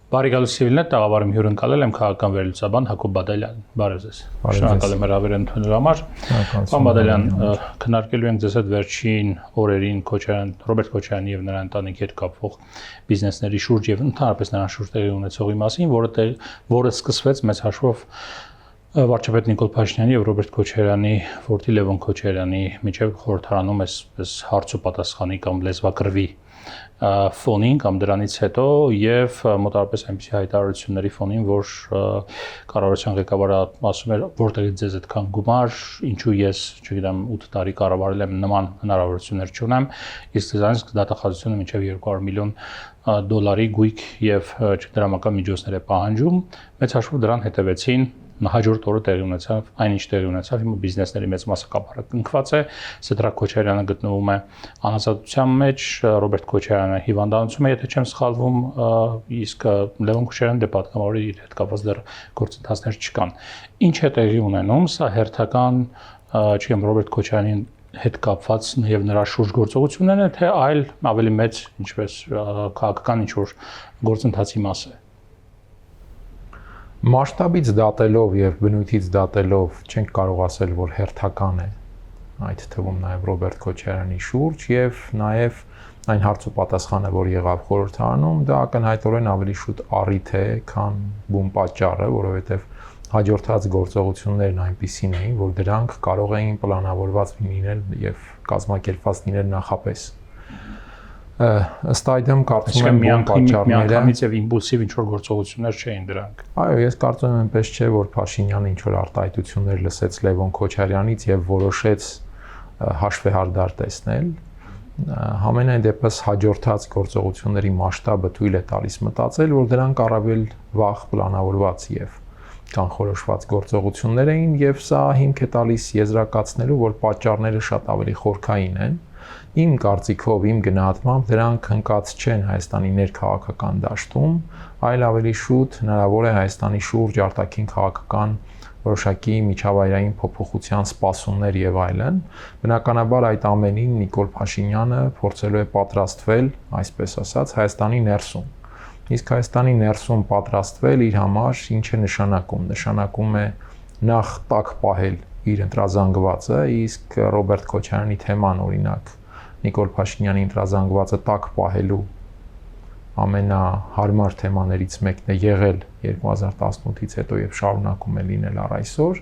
Բարի գալուսիվիլներ տաղավարում հյուրընկալել եմ քաղաքական վերլուծաբան Հակոբ Բադալյան։ Բարև ձեզ։ Շնորհակալ եմ հրավերը ընդունելու համար։ Պարոն Բադալյան, քննարկելու ենք ձեզ հետ վերջին օրերին Ռոբերտ Քոչարյանի եւ նրա ընտանիքի հետ կապվող բիզնեսների շուրջ եւ ընդհանրապես նրան շուրջ տեղի ունեցողի մասին, որը սկսվեց մեծ հաշվով վարչապետ Նիկոլ Փաշինյանի եւ Ռոբերտ Քոչարյանի որդի Լևոն Քոչարյանի միջև խորհրդարանում այս հարց ու պատասխանի կամ լեզվակռվի ֆոնին կամ դրանից հետո եւ մոտավորապես այնպիսի հայտարարությունների ֆոնին, որ կառավարության ղեկավարը ասում էր, որտեղից ձեզ այդքան գումար, ինչու ես, չգիտեմ, 8 տարի կառավարել եմ, նման հնարավորություններ չունեմ, իսկ դրանից դատախազությունը մինչեւ 200 միլիոն դոլարի գույք եւ դրամական միջոցներ է պահանջում, մեծ հաշվով դրան հետևեցին հաջորդ օրը տեղի ունեցավ, այնինչ տեղի ունեցավ, հիմա բիզնեսների մեծ մասը կապարակնքված է, Սեդրակ Քոչարյանը գտնվում է անազատության մեջ, Ռոբերտ Քոչարյանը հիվանդանոցում է, եթե չեմ սխալվում, իսկ Լևոն Քոչարյանը դե պատգամավորի իր հետ կապված դեռ գործընթացներ չկան։ Ինչ է տեղի ունենում, սա հերթական, չգիտեմ, Ռոբերտ Քոչարյանի հետ կապված եւ նրա շուրջ գործողություններն են, թե այլ ավելի մեծ, ինչպես քաղաքական ինչ-որ գործընթացի մաս է։ Մասշտաբից դատելով եւ բնույթից դատելով չենք կարող ասել, որ հերթական է այդ թվում նաեւ Ռոբերտ Քոչարյանի շուրջ եւ նաեւ այն հարց ու պատասխանը, որ եղավ խորհրդարանում, դա ակնհայտորեն ավելի շուտ առիթ է, քան բուն պատճառը, որովհետեւ հաջորդած գործողություններն այնպիսին էին, որ դրանք կարող էին պլանավորված լինել եւ կազմակերպված լինել նախապես։ Ըստ այդմ կարծում եմ բուն պատճառները միանգամից եւ իմպուլսիվ ինչ-որ գործողություններ չէին դրանք։ Այո, ես կարծում եմ այնպես չէ, որ Փաշինյանը ինչ-որ արտահայտություններ լսեց Լևոն Քոչարյանից եւ որոշեց հաշվեհարդար տեսնել։ Համենայն դեպս հաջորդած գործողությունների մասշտաբը թույլ է տալիս մտածել, որ դրանք առավել վաղ պլանավորված եւ կանխորոշված գործողություններ էին եւ սա հիմք է տալիս եզրակացնելու, որ պատճառները շատ ավելի խորքային են։ Իմ կարծիքով, իմ գնահատմամբ դրանք հնկած չեն Հայաստանի ներքաղաքական դաշտում, այլ ավելի շուտ հնարավոր է Հայաստանի շուրջ արտաքին քաղաքական որոշակի միջավայրային փոփոխության սպասումներ եւ այլն։ Բնականաբար այդ ամենին Նիկոլ Փաշինյանը փորձելու է պատրաստվել, այսպես ասած, Հայաստանի ներսում։ Իսկ Հայաստանի ներսում պատրաստվել իր համար ինչ է նշանակում։ Նշանակում է նախ տակ պահել իր ընտրազանգվածը, իսկ Ռոբերտ Քոչարյանի թեման օրինակ Նիկոլ Փաշինյանի ընտրազանգվածը տակ պահելու ամենահարմար թեմաներից մեկն է եղել 2018-ից հետո եւ շարունակում է լինել առ այսօր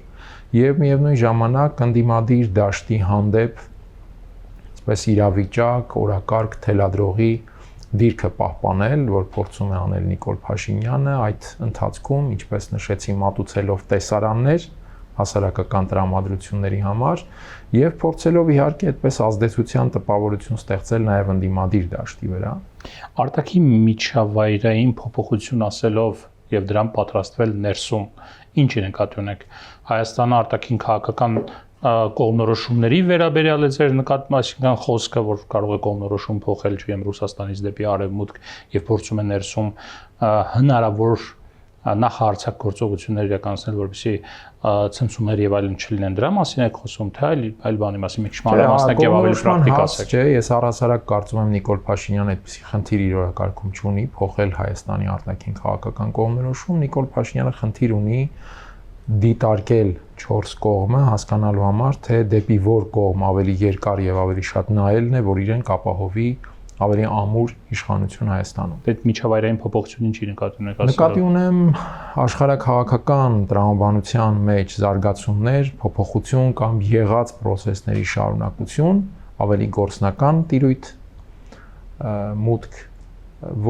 եւ միևնույն ժամանակ ընդդիմադիր դաշտի հանդեպ այսպես իրավիճակ, օրակարգ թելադրողի դիրքը պահպանել, որ փորձում է անել Նիկոլ Փաշինյանը այդ ընթացքում, ինչպես նշեցի, մատուցելով տեսարաններ հասարակական տրամադրությունների համար եւ փորձելով իհարկե այդպես ազդեցության տպավորություն ստեղծել նաեւ ընդդիմադիր դաշտի վրա։ Արտաքին միջավայրային փոփոխություն ասելով եւ դրան պատրաստվել ներսում ինչ է նկատի ունեք Հայաստանը արտաքին քաղաքական կողմնորոշումների վերաբերյալ է ձեր նկատմամբ, այսինքն խոսքը, որ կարող է կողմնորոշում փոխել, չգիտեմ, Ռուսաստանից դեպի արևմուտք եւ փորձում է ներսում հնարավոր նախահարցակ գործողություններ իրականացնել, որպեսզի ցնցումներ եւ այլն չլինեն։ Դրա մասին եք խոսում, թե այլ բանի մասին, մի քիչ մանրամասնակ եւ ավելի պրակտիկ ասեք։ Չէ, ես առհասարակ կարծում եմ Նիկոլ Փաշինյանը այդպիսի խնդիր իր օրակարգում չունի, փոխել Հայաստանի արտաքին քաղաքական կողմնորոշում։ Նիկոլ Փաշինյանը խնդիր ունի դիտարկել 4 կողմը հասկանալու համար, թե դեպի որ կողմ ավելի երկար եւ ավելի շատ նայելն է, որ իրեն կապահովի ավելի ամուր իշխանություն Հայաստանում։ Այդ միջավայրային փոփոխությունն ինչի նկատի ունեք ասել։ Նկատի ունեմ աշխարհակաղակական տրամաբանության մեջ զարգացումներ, փոփոխություն կամ եղած process-ների շարունակություն, ավելի գործնական տիրույթ, մուտք,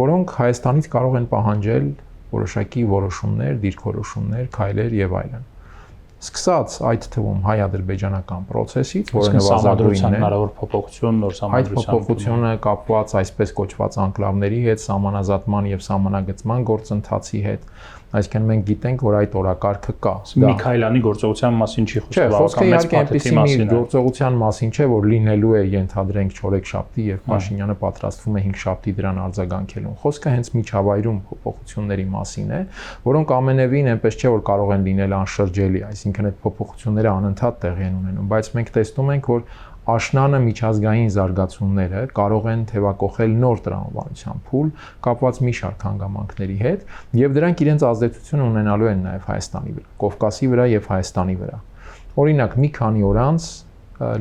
որոնք Հայաստանից կարող են պահանջել որոշակի որոշումներ, դիրքորոշումներ, քայլեր եւ այլն։ Սկսած այդ թվում հայ-ադրբեջանական process-ից, որը նվազագույնն է, հնարավոր փոփոխություն, նոր այդ փոփոխությունը կապված այսպես կոչված անկլավների հետ, սահմանազատման եւ սահմանագծման գործընթացի հետ, այսինքն մենք գիտենք, որ այդ օրակարգը կա։ Միքայելյանի գործողության մասին չի խոսքը, բավական մեծ փաթեթի մասին է։ Գործողության մասին չէ, որ լինելու է ենթադրենք չորեքշաբթի եւ Փաշինյանը պատրաստվում է 5շաբթի դրան արձագանքելուն։ Խոսքը հենց միջավայրում փոփոխությունների մասին է, որոնք ամենևին այնպես չէ, որ կարող են լինել անշրջելի, այսինքն այդ փոփոխությունները անընդհատ տեղի են ունենում, բայց մենք տեսնում ենք, որ աշնանը միջազգային զարգացումները կարող են թևակողել նոր տրամաբանության փուլ կապված մի շարք հանգամանքների հետ եւ դրանք իրենց ազդեցություն ունենալու են նաեւ Հայաստանի վրա, Կովկասի վրա եւ Հայաստանի վրա։ Օրինակ, մի քանի օր անց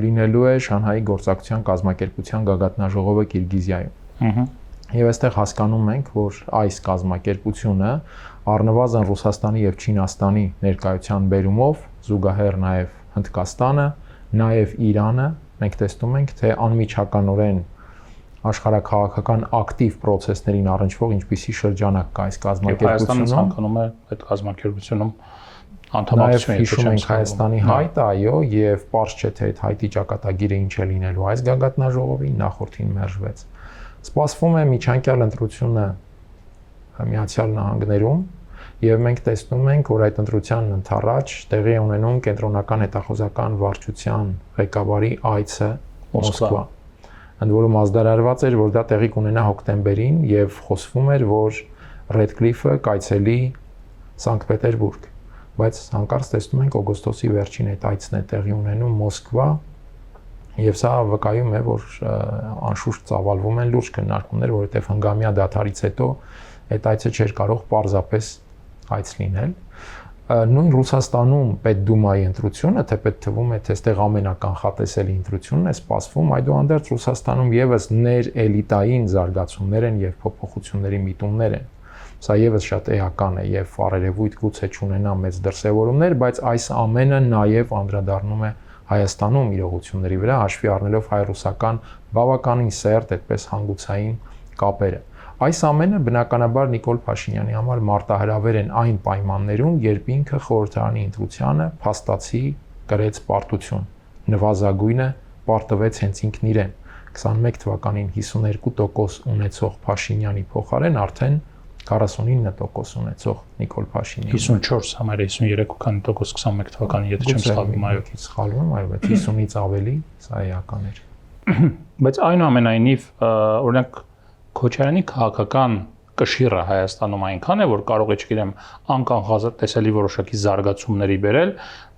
լինելու է Շանհայի գործակցության կազմակերպության գագաթնաժողովը Կիրգիզիայում։ Եվ այստեղ հասկանում ենք, որ այս կազմակերպությունը առնվազն Ռուսաստանի եւ Չինաստանի ներկայության բերումով զուգահեռ նաեւ Հնդկաստանը, նաեւ Իրանը մենք տեսնում ենք, թե անմիջականորեն աշխարհաքաղաքական ակտիվ process-ներին առնչվող ինչպիսի շրջանակ կա այս կազմակերպությունում։ Հայաստանը ցանկանում է այդ կազմակերպությունում անդամակցություն հիշում ենք Հայաստանի հայտը, այո, եւ պարզ չէ թե այդ հայտի ճակատագիրը ինչ է լինելու այս գագաթնաժողովին, նախորդին մերժվեց։ Սպասվում է միջանկյալ ընտրությունը Միացյալ Նահանգներում եւ մենք տեսնում ենք, որ այդ ընտրությանն ընդառաջ տեղի է ունենում կենտրոնական հետախուզական վարչության ղեկավարի այցը Մոսկվա։ Ընդ որում ազդարարված էր, որ դա տեղի կունենա հոկտեմբերին եւ խոսվում էր, որ Ռեդկլիֆը կայցելի Սանկտ Պետերբուրգ, բայց հանկարծ տեսնում ենք օգոստոսի վերջին այդ այցն է տեղի ունենում Մոսկվա եւ սա վկայում է, որ անշուշտ ծավալվում են լուրջ քննարկումներ, որովհետեւ հնգամյա դադարից հետո այդ այցը չէր կարող պարզապես այց լինել։ Նույն Ռուսաստանում Պետդումայի ընտրությունը, թեպետ թվում է, թե այստեղ ամենականխատեսելի ընտրությունն է սպասվում, այդուհանդերձ Ռուսաստանում եւս ներէլիտային զարգացումներ են եւ փոփոխությունների միտումներ են։ Սա եւս շատ էական է եւ առերևույթ գուցե չունենա մեծ դրսեւորումներ, բայց այս ամենը նաեւ անդրադառնում է Հայաստանում իրողությունների վրա, հաշվի առնելով հայ-ռուսական բավականին սերտ այդպես հանգուցային կապերը։ Այս ամենը բնականաբար Նիկոլ Փաշինյանի համար մարտահրավեր են այն պայմաններում, երբ ինքը խորհրդարանի ընտրությանը փաստացի կրեց պարտություն։ Նվազագույնը պարտվեց հենց ինքն իրեն։ 21 թվականին 52% ունեցող Փաշինյանի փոխարեն արդեն 49% ունեցող Նիկոլ Փաշինյանը 54 համար 53 քանի տոկոս 21 թվականին, եթե չեմ սխալվում, այո, սխալվում, այո, բայց 50-ից ավելի սա էական էր։ Բայց այնուամենայնիվ, օրինակ Քոչարյանի քաղաքական կշիռը Հայաստանում այնքան է, որ կարող է, չգիտեմ, անկանխատեսելի որոշակի զարգացումների բերել,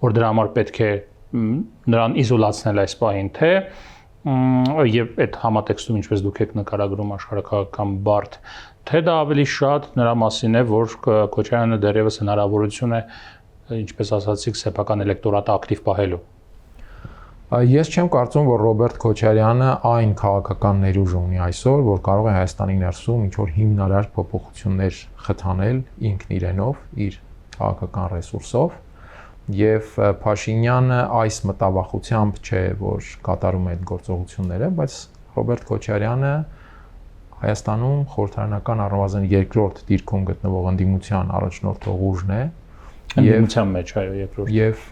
որ դրա համար պետք է նրան իզոլացնել այս պահին, թե եւ այդ համատեքստում, ինչպես դուք եք նկարագրում աշխարհաքաղաքական բարդ, թե դա ավելի շատ նրա մասին է, որ Քոչարյանը դեռևս հնարավորություն է, ինչպես ասացիք, սեփական էլեկտորատը ակտիվ պահելու։ Ես չեմ կարծում, որ Ռոբերտ Քոչարյանը այն քաղաքական ներուժ ունի այսօր, որ կարող է Հայաստանի ներսում ինչ-որ հիմնարար փոփոխություններ խթանել ինքն իրենով, իր քաղաքական ռեսուրսով, եւ Փաշինյանը այս մտավախությամբ չէ, որ կատարում է այդ գործողությունները, բայց Ռոբերտ Քոչարյանը Հայաստանում խորհրդարանական առնվազն երկրորդ դիրքում գտնվող ընդդիմության առաջնորդող ուժն է։ Ընդդիմության մեջ, այո, երկրորդ։ Եվ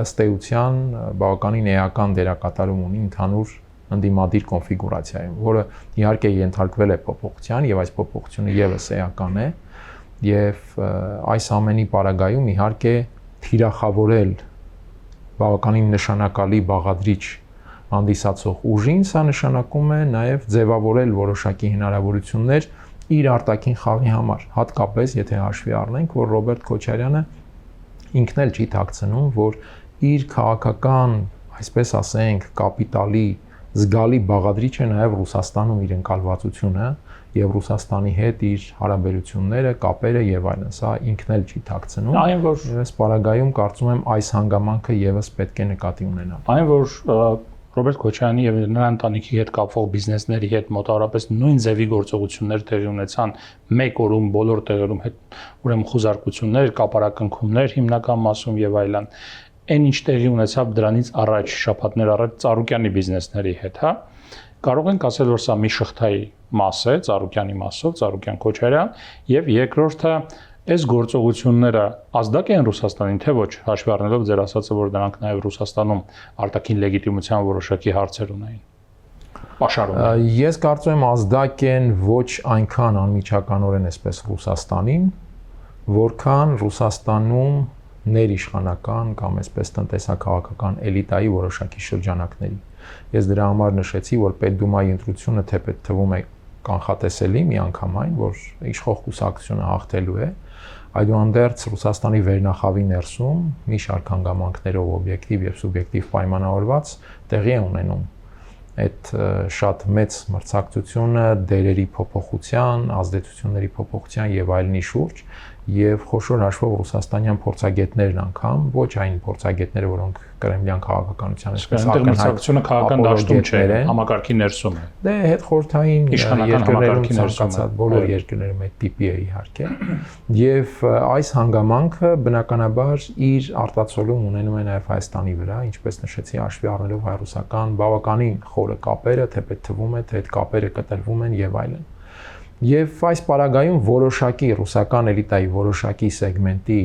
ըստ էության բավականին էական դերակատարում ունի ընդհանուր ընդդիմադիր կոնֆիգուրացիայում, որը իհարկե ենթարկվել է փոփոխության եւ այս փոփոխությունը եւս էական է եւ այս ամենի պարագայում իհարկե թիրախավորել բավականին նշանակալի բաղադրիչ հանդիսացող ուժին, սա նշանակում է նաեւ ձևավորել որոշակի հնարավորություններ իր արտաքին խաղի համար, հատկապես եթե հաշվի առնենք, որ Ռոբերտ Քոչարյանը ինքն էլ չի թաքցնում, որ իր քաղաքական, այսպես ասենք, կապիտալի զգալի բաղադրիչ է նաև Ռուսաստանում իր ընկալվածությունը եւ Ռուսաստանի հետ իր հարաբերությունները, կապերը եւ այլն։ Սա ինքն էլ չի թաքցնում։ Այն որ այս պարագայում կարծում եմ այս հանգամանքը եւս պետք է նկատի ունենալ։ Այն որ Ռոբերտ Քոչարյանի եւ նրա ընտանիքի հետ կապվող բիզնեսների հետ մոտավորապես նույն ձևի գործողություններ տեղի ունեցան մեկ օրում բոլոր տեղերում հետ ուրեմն խոզարկություններ, կապարակնքումներ հիմնական մասում եւ այլն։ Այն ինչ տեղի ունեցավ դրանից առաջ շաբաթներ առաջ Ծառուկյանի բիզնեսների հետ, հա, կարող ենք ասել, որ սա մի շղթայի մաս է, Ծառուկյանի մասով, Ծառուկյան Քոչարյան, եւ երկրորդը այս գործողությունները ազդակ են Ռուսաստանին, թե ոչ, հաշվի առնելով ձեր ասածը, որ դրանք նաև Ռուսաստանում արտաքին լեգիտիմության որոշակի հարցեր ունեին։ Պաշարում։ Ես կարծում եմ ազդակ են ոչ այնքան անմիջականորեն այսպես Ռուսաստանին, որքան Ռուսաստանում ներիշխանական կամ այսպես տնտեսակաղաքական էլիտայի որոշակի շրջանակների։ Ես դրա համար նշեցի, որ Պետդումայի ընտրությունը թեպետ թվում է կանխատեսելի միանգամայն, որ իշխող կուսակցությունը հաղթելու է, Այդուհանդերձ Ռուսաստանի վերնախավի ներսում մի շարք հանգամանքներով օբյեկտիվ եւ սուբյեկտիվ պայմանավորված տեղի է ունենում այդ շատ մեծ մրցակցությունը դերերի փոփոխության, ազդեցությունների փոփոխության եւ այլնի շուրջ եւ խոշոր հաշվով ռուսաստանյան փորձագետներն անգամ ոչ այն փորձագետները, որոնք կրեմլյան քաղաքականության այսպես ակնհայտությունը քաղաքական դաշտում չէ, համակարգի ներսում է։ Դե հետխորհրդային երկրներում ցանկացած բոլոր երկրներում այդ տիպի է իհարկե։ Եվ այս հանգամանքը բնականաբար իր արտացոլում ունենում է նաեւ Հայաստանի վրա, ինչպես նշեցի, հաշվի առնելով հայ-ռուսական բավականին խորը կապերը, թեպետ թվում է, թե այդ կապերը կտրվում են եւ այլն։ Եվ այս պարագայում որոշակի ռուսական էլիտայի որոշակի սեգմենտի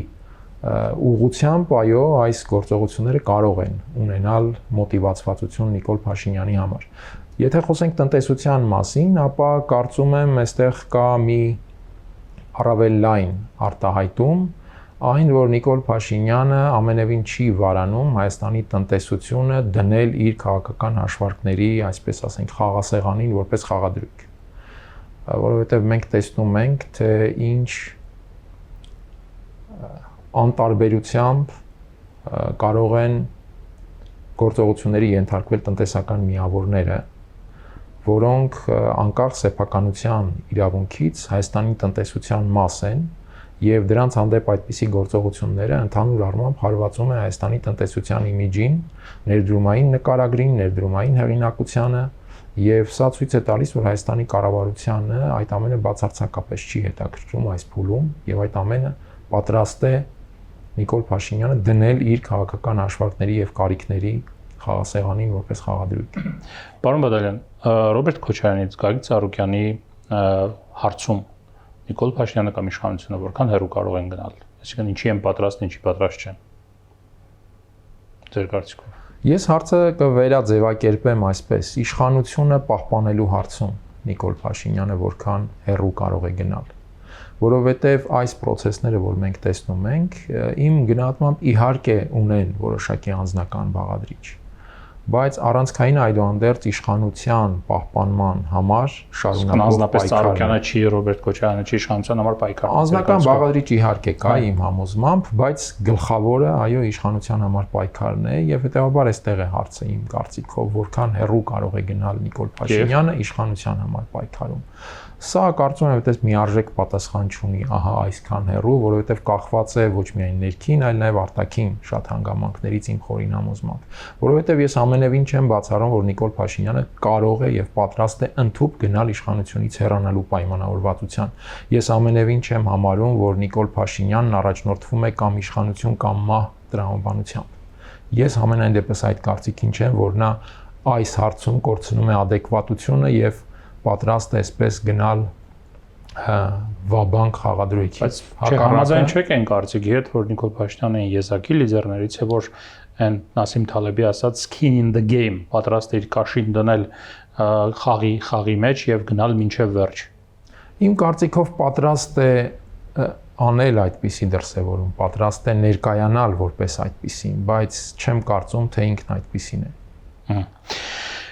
ուղղությամբ այո այս գործողությունները կարող են ունենալ մոտիվացվածություն Նիկոլ Փաշինյանի համար։ Եթե խոսենք տնտեսության մասին, ապա կարծում եմ այստեղ կա մի առավել լայն արտահայտում, այն որ Նիկոլ Փաշինյանը ամենևին չի վարանում Հայաստանի տնտեսությունը դնել իր քաղաքական հաշվարկների, այսպես ասենք, խաղասեղանին որպես խաղադրույք։ Որովհետև մենք տեսնում ենք, թե ինչ անտարբերությամբ կարող են գործողությունների ենթարկվել տնտեսական միավորները, որոնք անկախ սեփականության իրավունքից Հայաստանի տնտեսության մաս են եւ դրանց հանդեպ այդպիսի գործողությունները ընդհանուր առմամբ հարվածում է Հայաստանի տնտեսության իմիջին, ներդրումային նկարագրին, ներդրումային հեղինակությանը Եվ սա ցույց է տալիս, որ Հայաստանի կառավարությանը այդ ամենը բացարձակապես չի հետաքրքրում այս փուլում եւ այդ ամենը պատրաստ է Նիկոլ Փաշինյանը դնել իր քաղաքական հաշվարկների եւ կարիքների խաղասեղանին որպես խաղադրույք։ Պարոն Բադալյան, Ռոբերտ Քոչարյանից Գագիկ Ծառուկյանի հարցում Նիկոլ Փաշինյանը կամ իշխանությունը որքան հեռու կարող են գնալ, այսինքն ինչի են պատրաստ, ինչի պատրաստ չեն։ Ձեր կարծիքով։ Ես հարցը կվերաձևակերպեմ այսպես. իշխանությունը պահպանելու հարցում Նիկոլ Փաշինյանը որքան հեռու կարող է գնալ, որովհետև այս process-ները, որ մենք տեսնում ենք, իմ գնահատմամբ իհարկե ունեն որոշակի անձնական բաղադրիչ, բայց առանցքային այդուհանդերձ իշխանության պահպանման համար շարունակող պայքարը Ծառուկյանը չի, Ռոբերտ Քոչարյանը չի իշխանության համար պայքար։ Անձնական բաղադրիչ իհարկե կա իմ համոզմամբ, բայց գլխավորը այո իշխանության համար պայքարն է եւ հետեւաբար այստեղ է հարցը իմ կարծիքով, որքան հեռու կարող է գնալ Նիկոլ Փաշինյանը իշխանության համար պայքարում։ Սա կարծում եմ այդպես միարժեք պատասխան չունի, ահա այսքան հեռու, որովհետև կախված է ոչ միայն ներքին, այլ նաև արտաքին շատ հանգամանքներից իմ խորին համոզմամբ։ Որովհետև ես ամենևին չեմ բացառում, որ Նիկոլ Փաշինյանը կարող է եւ պատրաստ է ընդհուպ գնալ իշխանությունից հեռանալու պայմանավորվածության։ Ես ամենևին չեմ համարում, որ Նիկոլ Փաշինյանն առաջնորդվում է կամ իշխանություն կամ մահ տրամաբանությամբ։ Ես ամենայն դեպս այդ կարծիքին չեմ, որ նա այս հարցում կորցնում է adekvatությունը եւ պատրաստ է այսպես գնալ վաբանկ խաղադրույքի։ Բայց համաձայն չեք այն կարծիքի հետ, որ Նիկոլ Փաշինյանը եզակի լիդերներից է, որ այն Նասիմ Թալեբի ասած skin in the game, պատրաստ է իր կաշին դնել խաղի մեջ եւ գնալ մինչեւ վերջ։ Իմ կարծիքով պատրաստ է անել այդպիսի դրսևորում, պատրաստ է ներկայանալ որպես այդպիսին, բայց չեմ կարծում, թե ինքն այդպիսին է։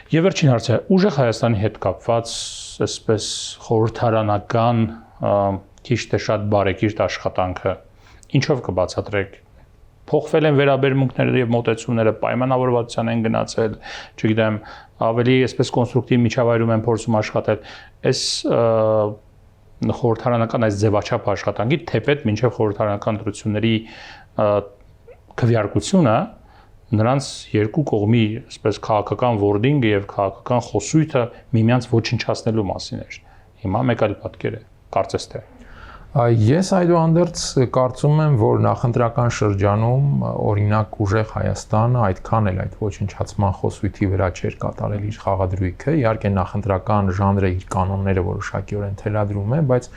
Եվ վերջին հարցը, ուժեղ Հայաստանի հետ կապված այսպես խորհրդարանական քիչ թե շատ բարեկիրթ աշխատանքը ինչով կբացատրեք։ Փոխվել են վերաբերմունքները եւ մոտեցումները, պայմանավորվածության են գնացել, չգիտեմ, ավելի այսպես կոնստրուկտիվ միջավայրում են փորձում աշխատել։ Այս խորհրդարանական այս ձևաչափ աշխատանքի թեպետ մինչև խորհրդարանական ընտրությունների քվեարկությունը նրանց երկու կողմի այսպես քաղաքական wording-ը եւ քաղաքական խոսույթը միմյանց ոչնչացնելու մասին էր։ Հիմա մեկ այլ պատկեր է, կարծես թե։ Ես այդուհանդերձ կարծում եմ, որ նախընտրական շրջանում օրինակ ուժեղ Հայաստանը այդքան էլ այդ ոչնչացման խոսույթի վրա չէր կատարել իր խաղադրույքը, իհարկե նախընտրական ժանրը իր կանոնները որոշակիորեն թելադրում է, բայց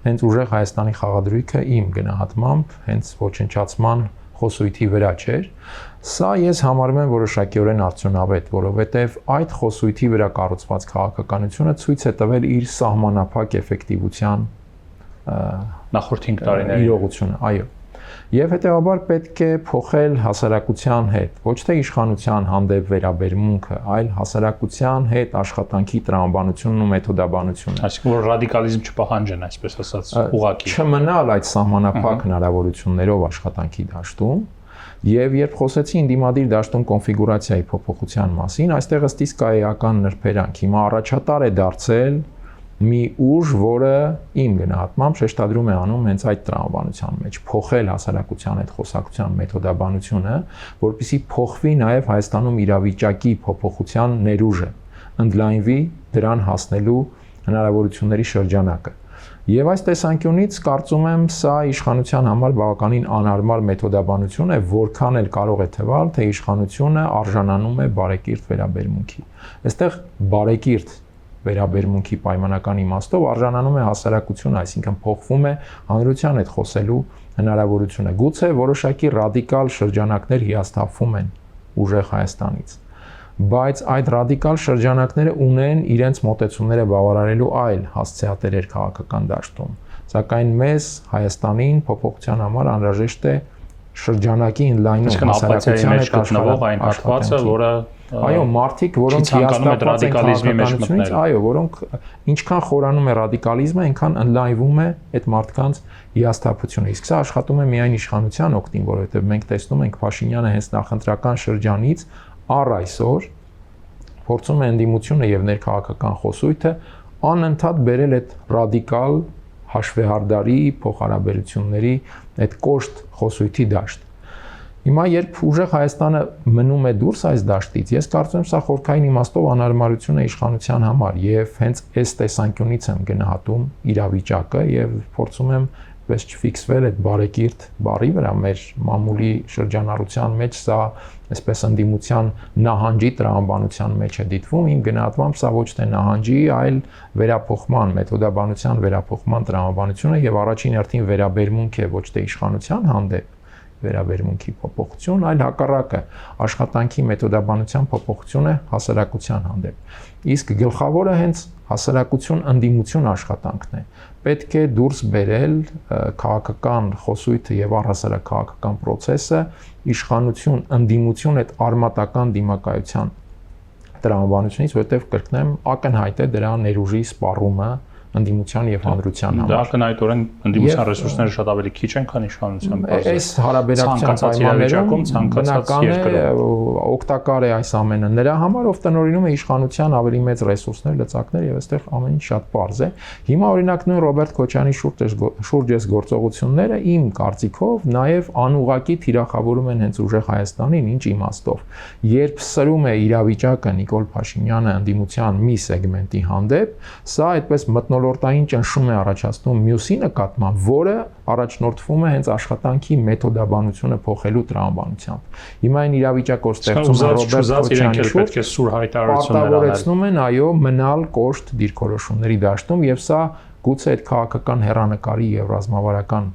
հենց ուժեղ Հայաստանի խաղադրույքը իմ գնահատմամբ հենց ոչնչացման խոսույթի վրա չէր։ Սա ես համարում եմ որոշակիորեն արդյունավետ, որովհետև այդ խոսույթի վրա կառուցված քաղաքականությունը ցույց է տվել իր սահմանափակ էֆեկտիվության նախորդ 5 տարիների իրողությունը, այո։ Եվ հետեւաբար պետք է փոխել հասարակության հետ, ոչ թե իշխանության հանդեպ վերաբերմունքը, այլ հասարակության հետ աշխատանքի տրամաբանությունն ու մեթոդաբանությունը։ Այսինքն որ ռադիկալիզմ չպահանջեն, այսպես ասած, ուղղակի։ Չմնալ այդ սահմանափակ հնարավորություններով աշխատանքի դաշտում, եւ երբ խոսեցի ինդիմադիր դաշտում կոնֆիգուրացիայի փոփոխության մասին, այստեղ ըստ իս կա էական նրբերանգ։ Հիմա առաջատար է դարձել մի ուժ, որը իմ գնահատմամբ շեշտադրում է անում հենց այդ տրամաբանության մեջ, փոխել հասարակության հետ խոսակցության մեթոդաբանությունը, որպեսզի փոխվի նաև Հայաստանում իրավիճակի փոփոխության ներուժը, ընդլայնվի դրան հասնելու հնարավորությունների շրջանակը։ Եվ այս տեսանկյունից կարծում եմ սա իշխանության համար բավականին անհարմար մեթոդաբանություն է, որքան էլ կարող է թվալ, թե իշխանությունը արժանանում է բարեկիրթ վերաբերմունքի։ Այստեղ բարեկիրթ վերաբերմունքի պայմանական իմաստով արժանանում է հասարակությունը, այսինքն փոխվում է հանրության հետ խոսելու հնարավորությունը։ Գուցե որոշակի ռադիկալ շրջանակներ հիասթափվում են ուժեղ Հայաստանից, բայց այդ ռադիկալ շրջանակները ունեն իրենց մոտեցումները բավարարելու այլ հասցեատերեր քաղաքական դաշտում։ Սակայն մեզ Հայաստանին փոփոխության համար անհրաժեշտ է շրջանակի ընդլայնում հասարակության հետ գտնվող այն հատվածը, որը այո, մարդիկ, որոնք հիասթափված են քաղաքականությունից, այո, որոնք ինչքան խորանում է ռադիկալիզմը, այնքան ընդլայնվում է այդ մարդկանց հիասթափությունը։ Իսկ սա աշխատում է միայն իշխանության օգտին, որովհետև մենք տեսնում ենք Փաշինյանը հենց նախընտրական շրջանից առ այսօր փորձում է ընդդիմությունը եւ ներքաղաքական խոսույթը անընդհատ բերել այդ ռադիկալ հաշվեհարդարի փոխհարաբերությունների այդ կոշտ խոսույթի դաշտ։ Հիմա երբ ուժեղ Հայաստանը մնում է դուրս այս դաշտից, ես կարծում եմ սա խորքային իմաստով անհարմարություն է իշխանության համար եւ հենց այս տեսանկյունից եմ գնահատում իրավիճակը եւ փորձում եմ պես չֆիքսվել այդ բարեկիրթ բառի վրա մեր մամուլի շրջանառության մեջ սա այսպես ընդդիմության նահանջի տրամաբանության մեջ է դիտվում, իմ գնահատմամբ սա ոչ թե նահանջի, այլ վերափոխման, մեթոդաբանության վերափոխման տրամաբանությունը եւ առաջին հերթին վերաբերմունք է ոչ թե իշխանության հանդեպ վերաբերմունքի փոփոխություն, այլ հակառակը աշխատանքի մեթոդաբանության փոփոխությունը հասարակության հանդեպ։ Իսկ գլխավորը հենց հասարակություն ընդդիմություն աշխատանքն է։ Պետք է դուրս բերել քաղաքական խոսույթը եւ առհասարակ քաղաքական process-ը իշխանություն, ընդդիմություն այդ արմատական դիմակայության տրամաբանությունից, որտեղ կրկնեմ, ակնհայտ է դրա ներուժի սպառումը ընդդիմության եւ հանրության համար։ Դա ակնհայտորեն ընդդիմության ռեսուրսները շատ ավելի քիչ են, քան իշխանության բազը։ Այս հարաբերակցության պայմաններում բնական է օգտակար է այս ամենը նրա համար, ով տնօրինում է իշխանության ավելի մեծ ռեսուրսներ, լծակներ եւ այստեղ ամեն ինչ շատ པարզ է։ Հիմա օրինակ նույն Ռոբերտ Քոչյանի շուրջ գործողությունները իմ կարծիքով նաեւ անուղակի թիրախավորում են հենց ուժեղ Հայաստանին, ինչ իմաստով։ Երբ սրում է իրավիճակը Նիկոլ Փաշինյանը ընդդիմության մի սեգմենտի հանդեպ, սա այդպես մթնոլորտային ճնշում է առաջացնում մյուսի նկատմամբ, որը առաջնորդվում է հենց աշխատանքի մեթոդաբանությունը փոխելու տրամաբանությամբ։ Հիմա այն իրավիճակը ստեղծում է Ռոբերտ Քոչյանի շուրջ, պետք է սուր հայտարարություններ արտահայտեցնում են, այո, մնալ կոշտ դիրքորոշումների դաշտում եւ սա գուցե այդ քաղաքական հերանեկարի եւ ռազմավարական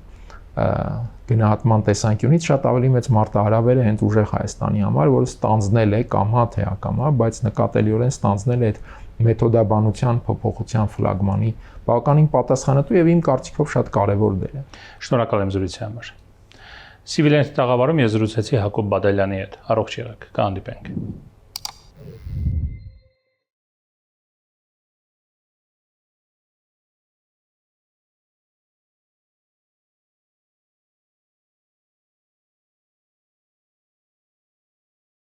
գնահատման տեսանկյունից շատ ավելի մեծ մարտահրավեր է հենց ուժեղ Հայաստանի համար, որը ստանձնել է կամա թե ակամա, բայց նկատելիորեն ստանձնել է այդ մեթոդաբանության փոփոխության ֆլագմանի բավականին պատասխանատու եւ իմ կարծիքով շատ կարեւոր դեր է։ Շնորհակալ եմ զրույցի համար։ Սիվիլյանների տաղավարում ես զրուցեցի Հակոբ Բադալյանի հետ։ Առողջ եղեք, կհանդիպենք։